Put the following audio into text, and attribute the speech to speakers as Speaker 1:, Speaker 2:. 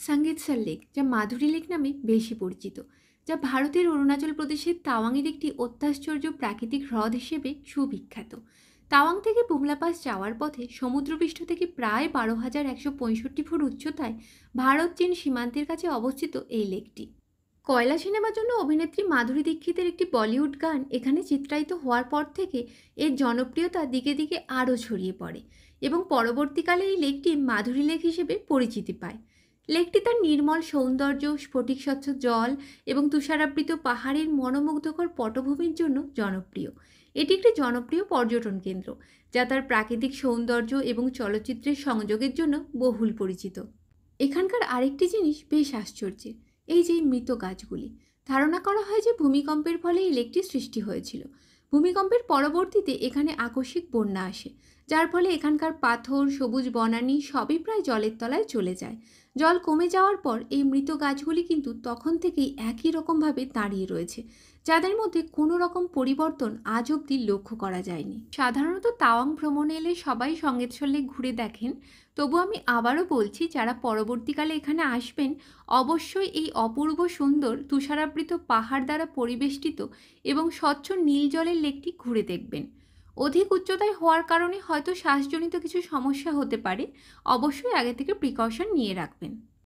Speaker 1: Sangetsar lake, যা মাধুরী lake নামে বেশি পরিচিত, যা ভারতের অরুণাচল প্রদেশের তাওয়াংয়ের একটি অত্যাশ্চর্য প্রাকৃতিক হ্রদ হিসেবে সুবিখ্যাত। তাওয়াং থেকে বুমলা পাস যাওয়ার পথে সমুদ্রপৃষ্ঠ থেকে প্রায় 12,165 ফুট উচ্চতায় ভারত চীন সীমান্তের কাছে অবস্থিত এই লেকটি। কয়লা সিনেমার জন্য অভিনেত্রী মাধুরী দীক্ষিতের একটি বলিউড গান এখানে চিত্রায়িত হওয়ার পর থেকে এর জনপ্রিয়তা দিকে দিকে আরও ছড়িয়ে পড়ে এবং পরবর্তীকালে এই লেকটি মাধুরী লেক হিসেবে পরিচিতি পায়। লেকটি তার নির্মল সৌন্দর্য, স্ফটিক স্বচ্ছ জল এবং তুষারাবৃত পাহাড়ের মনোমুগ্ধকর পটভূমির জন্য জনপ্রিয়। এটি একটি জনপ্রিয় পর্যটন কেন্দ্র, যা তার প্রাকৃতিক সৌন্দর্য এবং চলচ্চিত্রের সংযোগের জন্য বহুল পরিচিত। এখানকার আরেকটি জিনিস বেশ আশ্চর্যের, এই যে মৃত গাছগুলি। ধারণা করা হয় যে ভূমিকম্পের ফলে এই লেকটি সৃষ্টি হয়েছিল। ভূমিকম্পের পরবর্তীতে এখানে আকস্মিক বন্যা আসে, যার ফলে এখানকার পাথর, সবুজ বনানী সবই প্রায় জলের তলায় চলে যায়। জল কমে যাওয়ার পর এই মৃত গাছগুলি কিন্তু তখন থেকেই একই রকমভাবে দাঁড়িয়ে রয়েছে, যাদের মধ্যে কোনো রকম পরিবর্তন আজ অবধি লক্ষ্য করা যায়নি। সাধারণত তাওয়াং ভ্রমণে এলে সবাই সঙ্গেতসর লেক ঘুরে দেখেন, তবু আমি আবারও বলছি, যারা পরবর্তীকালে এখানে আসবেন অবশ্যই এই অপূর্ব সুন্দর তুষারাবৃত পাহাড় দ্বারা পরিবেষ্টিত এবং স্বচ্ছ নীল জলের লেকটি ঘুরে দেখবেন। অধিক উচ্চতায় হওয়ার কারণে হয়তো শ্বাসজনিত কিছু সমস্যা হতে পারে, অবশ্যই আগে থেকে প্রিকশন নিয়ে রাখবেন।